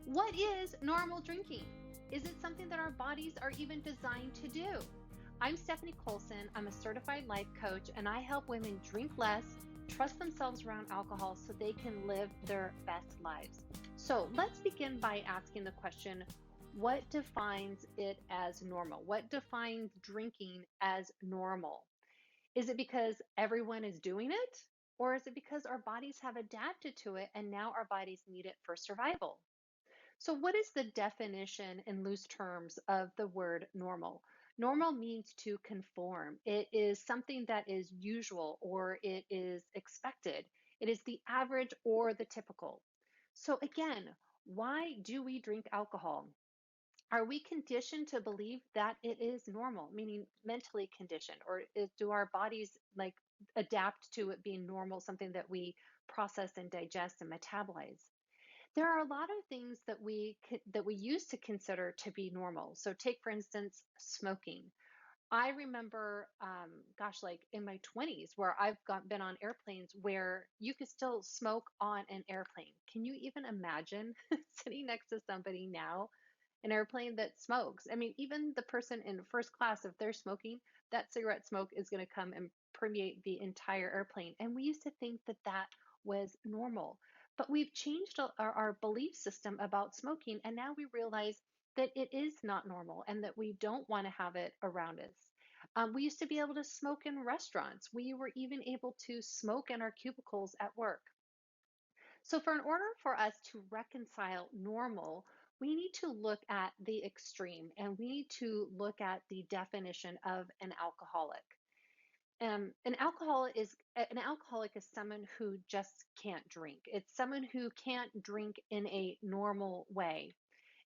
What is normal drinking? Is it something that our bodies are even designed to do? I'm Stephanie Colson. I'm a certified life coach, and I help women drink less, trust themselves around alcohol so they can live their best lives. So let's begin by asking the question, what defines it as normal? What defines drinking as normal? Is it because everyone is doing it? Or is it because our bodies have adapted to it and now our bodies need it for survival? So, what is the definition in loose terms of the word normal? Normal means to conform. It is something that is usual or it is expected. It is the average or the typical. So, again, why do we drink alcohol? Are we conditioned to believe that it is normal, meaning mentally conditioned, or do our bodies like adapt to it being normal, something that we process and digest and metabolize? There are a lot of things that we used to consider to be normal. So take for instance smoking. I remember, gosh, like in my 20s, where been on airplanes where you could still smoke on an airplane. Can you even imagine sitting next to somebody now, an airplane that smokes? I mean, even the person in first class, if they're smoking, that cigarette smoke is going to come and permeate the entire airplane. And we used to think that that was normal. But we've changed our belief system about smoking, and now we realize that it is not normal and that we don't want to have it around us. We used to be able to smoke in restaurants. We were even able to smoke in our cubicles at work. So, in order for us to reconcile normal, we need to look at the extreme and we need to look at the definition of an alcoholic. An alcoholic is someone who just can't drink. It's someone who can't drink in a normal way.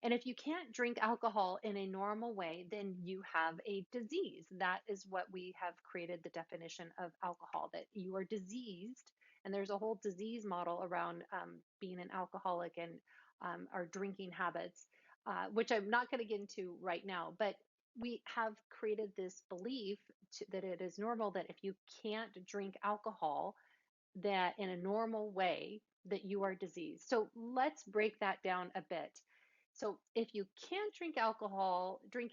And if you can't drink alcohol in a normal way, then you have a disease. That is what we have created the definition of alcohol, that you are diseased. And there's a whole disease model around being an alcoholic and our drinking habits, which I'm not going to get into right now. But we have created this belief that it is normal that if you can't drink alcohol, that in a normal way, that you are diseased. So let's break that down a bit. So if you can't drink alcohol, drink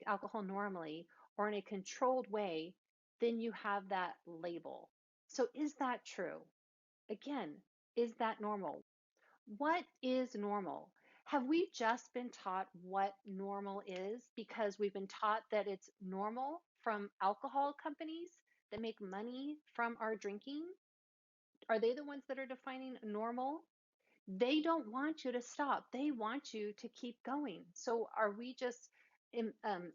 alcohol normally, or in a controlled way, then you have that label. So is that true? Again, is that normal? What is normal? Have we just been taught what normal is because we've been taught that it's normal from alcohol companies that make money from our drinking? Are they the ones that are defining normal? They don't want you to stop. They want you to keep going. So are we just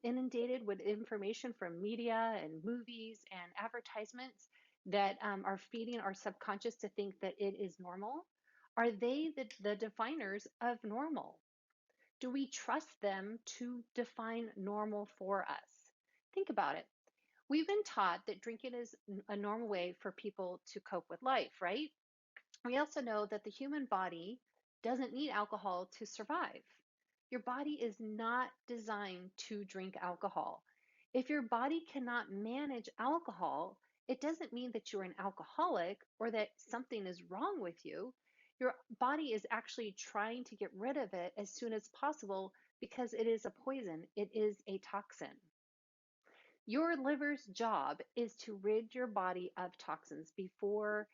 inundated with information from media and movies and advertisements that are feeding our subconscious to think that it is normal? Are they the definers of normal? Do we trust them to define normal for us? Think about it. We've been taught that drinking is a normal way for people to cope with life, right? We also know that the human body doesn't need alcohol to survive. Your body is not designed to drink alcohol. If your body cannot manage alcohol, it doesn't mean that you're an alcoholic or that something is wrong with you. Your body is actually trying to get rid of it as soon as possible because it is a poison, it is a toxin. Your liver's job is to rid your body of toxins before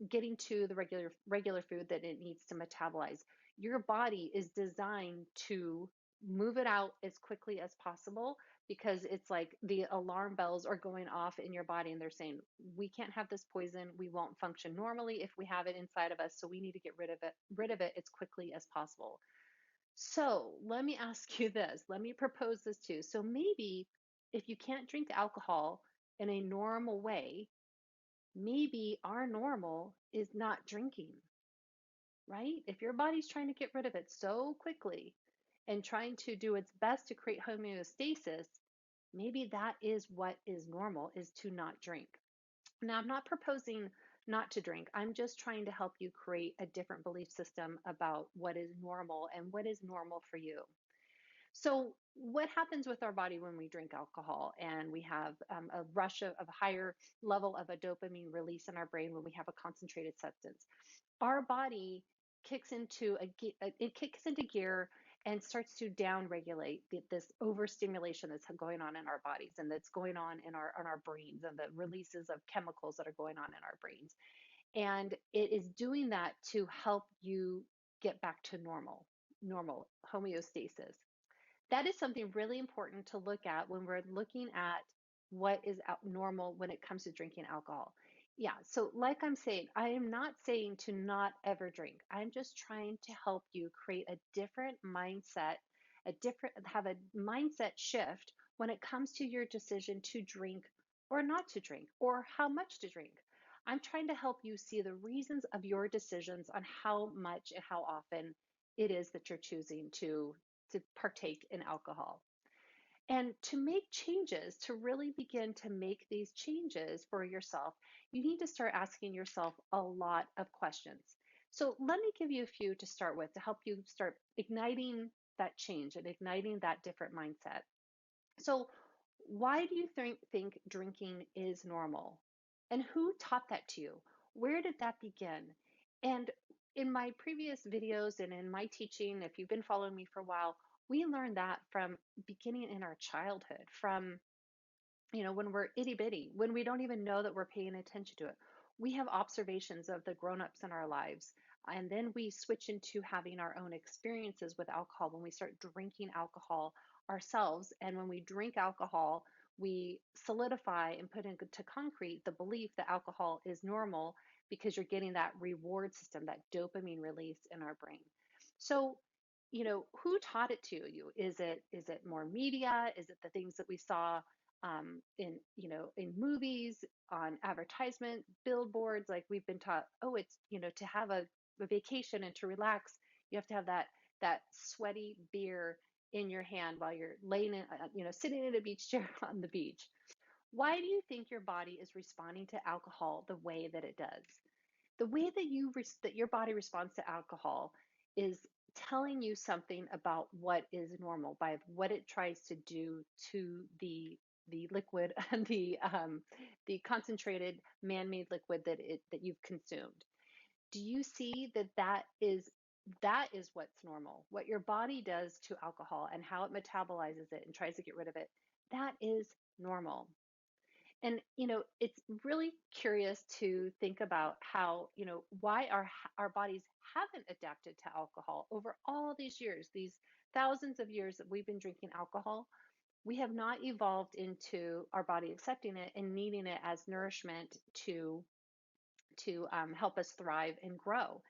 getting to the regular food that it needs to metabolize. Your body is designed to move it out as quickly as possible because it's like the alarm bells are going off in your body and they're saying, we can't have this poison. We won't function normally if we have it inside of us. So we need to get rid of it as quickly as possible. So let me ask you this. Let me propose this too. So maybe if you can't drink alcohol in a normal way, maybe our normal is not drinking, right? If your body's trying to get rid of it so quickly and trying to do its best to create homeostasis, maybe that is what is normal, is to not drink. Now, I'm not proposing not to drink. I'm just trying to help you create a different belief system about what is normal and what is normal for you. So, what happens with our body when we drink alcohol and we have a rush of a higher level of a dopamine release in our brain when we have a concentrated substance? Our body it kicks into gear and starts to down regulate this overstimulation that's going on in our bodies and that's going on in our brains and the releases of chemicals that are going on in our brains. And it is doing that to help you get back to normal homeostasis. That is something really important to look at when we're looking at what is normal when it comes to drinking alcohol. Yeah, so like I'm saying, I am not saying to not ever drink. I'm just trying to help you create a different mindset, have a mindset shift when it comes to your decision to drink or not to drink or how much to drink. I'm trying to help you see the reasons of your decisions on how much and how often it is that you're choosing to partake in alcohol. And to make changes, to really begin to make these changes for yourself, you need to start asking yourself a lot of questions. So let me give you a few to start with to help you start igniting that change and igniting that different mindset. So, why do you think drinking is normal? And who taught that to you? Where did that begin? And in my previous videos and in my teaching, if you've been following me for a while, we learned that from beginning in our childhood, from when we're itty bitty, when we don't even know that we're paying attention to it. We have observations of the grown-ups in our lives, and then we switch into having our own experiences with alcohol when we start drinking alcohol ourselves. And when we drink alcohol, we solidify and put into concrete the belief that alcohol is normal because you're getting that reward system, that dopamine release in our brain. So, who taught it to you? Is it more media? Is it the things that we saw in movies, on advertisement, billboards? Like we've been taught, oh, it's to have a vacation and to relax, you have to have that sweaty beer in your hand while you're laying in, sitting in a beach chair on the beach. Why do you think your body is responding to alcohol the way that it does? The way that that your body responds to alcohol is telling you something about what is normal by what it tries to do to the liquid and the concentrated man-made liquid that you've consumed. Do you see that is what's normal? What your body does to alcohol and how it metabolizes it and tries to get rid of it, that is normal. And it's really curious to think about how, why our bodies haven't adapted to alcohol over all these years, these thousands of years that we've been drinking alcohol. We have not evolved into our body accepting it and needing it as nourishment to help us thrive and grow.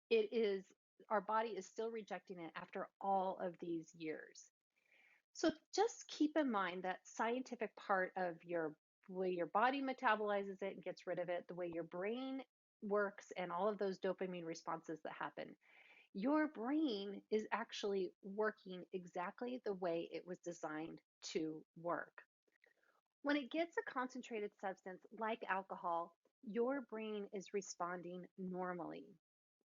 It is Our body is still rejecting it after all of these years. So just keep in mind that scientific part of your way your body metabolizes it and gets rid of it, the way your brain works, and all of those dopamine responses that happen. Your brain is actually working exactly the way it was designed to work. When it gets a concentrated substance like alcohol, your brain is responding normally.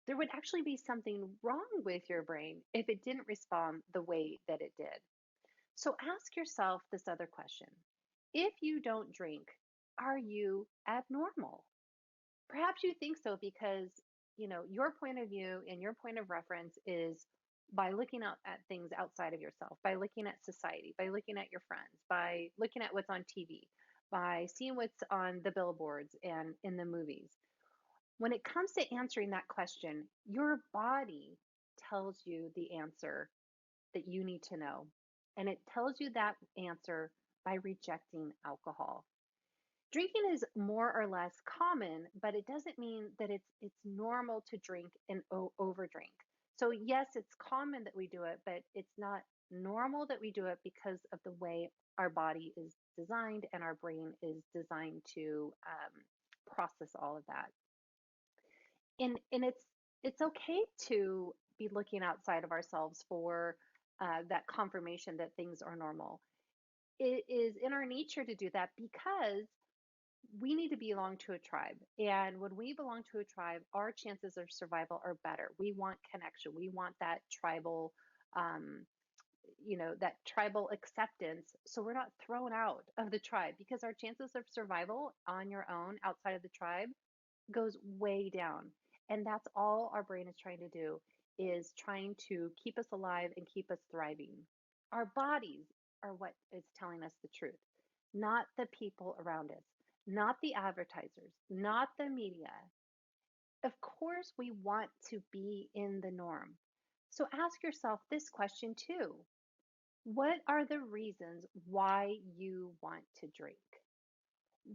There would actually be something wrong with your brain if it didn't respond the way that it did. So ask yourself this other question. If you don't drink, are you abnormal? Perhaps you think so because, your point of view and your point of reference is by looking out at things outside of yourself, by looking at society, by looking at your friends, by looking at what's on TV, by seeing what's on the billboards and in the movies. When it comes to answering that question, your body tells you the answer that you need to know. And it tells you that answer by rejecting alcohol. Drinking is more or less common, but it doesn't mean that it's normal to drink and overdrink. So yes, it's common that we do it, but it's not normal that we do it because of the way our body is designed and our brain is designed to process all of that. And it's okay to be looking outside of ourselves for that confirmation that things are normal. It is in our nature to do that because we need to belong to a tribe. And when we belong to a tribe, our chances of survival are better. We want connection. We want that um, that tribal acceptance. So we're not thrown out of the tribe because our chances of survival on your own outside of the tribe goes way down. And that's all our brain is trying to do is trying to keep us alive and keep us thriving. Our bodies are what is telling us the truth, not the people around us, not the advertisers, not the media. Of course, we want to be in the norm. So ask yourself this question too. What are the reasons why you want to drink?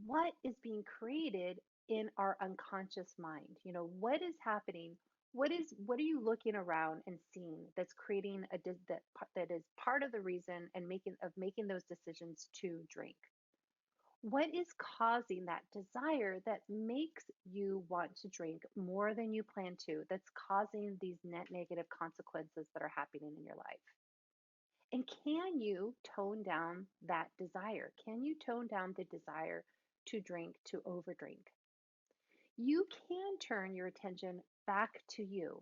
What is being created in our unconscious mind? What is happening? What are you looking around and seeing that's creating that is part of the reason and making those decisions to drink? What is causing that desire that makes you want to drink more than you plan to, that's causing these net negative consequences that are happening in your life? And can you tone down that desire? Can you tone down the desire to drink, to overdrink? You can turn your attention back to you.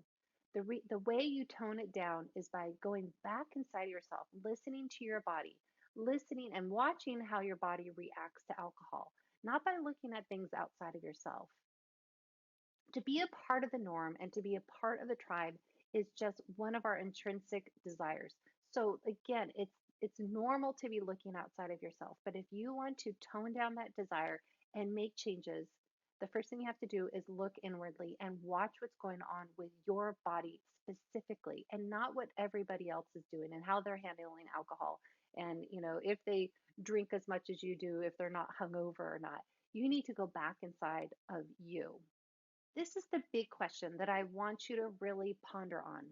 The way you tone it down is by going back inside yourself, listening to your body, listening and watching how your body reacts to alcohol, not by looking at things outside of yourself. To be a part of the norm and to be a part of the tribe is just one of our intrinsic desires. So again, it's normal to be looking outside of yourself, but if you want to tone down that desire and make changes, the first thing you have to do is look inwardly and watch what's going on with your body specifically, and not what everybody else is doing and how they're handling alcohol, and if they drink as much as you do, if they're not hungover or not. You need to go back inside of you. This is the big question that I want you to really ponder on.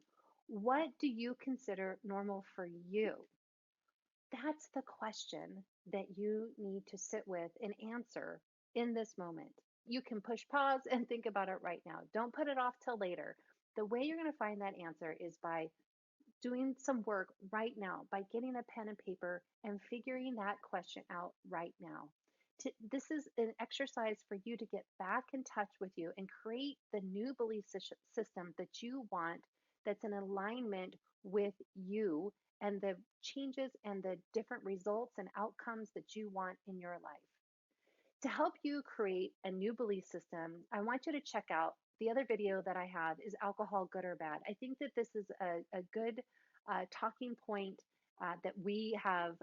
What do you consider normal for you? That's the question that you need to sit with and answer in this moment. You can push pause and think about it right now. Don't put it off till later. The way you're going to find that answer is by doing some work right now, by getting a pen and paper and figuring that question out right now. This is an exercise for you to get back in touch with you and create the new belief system that you want, that's in alignment with you and the changes and the different results and outcomes that you want in your life. To help you create a new belief system, I want you to check out the other video that I have, is alcohol good or bad? I think that this is a good talking point that we have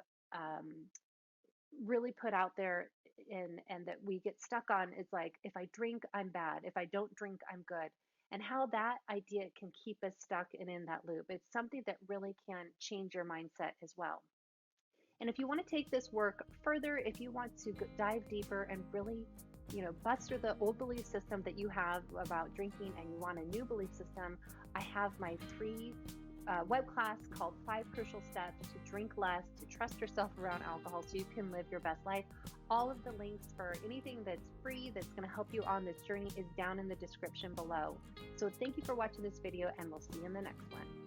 really put out there, and that we get stuck on, is like, if I drink, I'm bad. If I don't drink, I'm good. And how that idea can keep us stuck and in that loop. It's something that really can change your mindset as well. And if you want to take this work further, if you want to dive deeper and really, bust through the old belief system that you have about drinking and you want a new belief system, I have my free web class called 5 Crucial Steps to Drink Less, to Trust Yourself Around Alcohol so you can live your best life. All of the links for anything that's free that's going to help you on this journey is down in the description below. So thank you for watching this video, and we'll see you in the next one.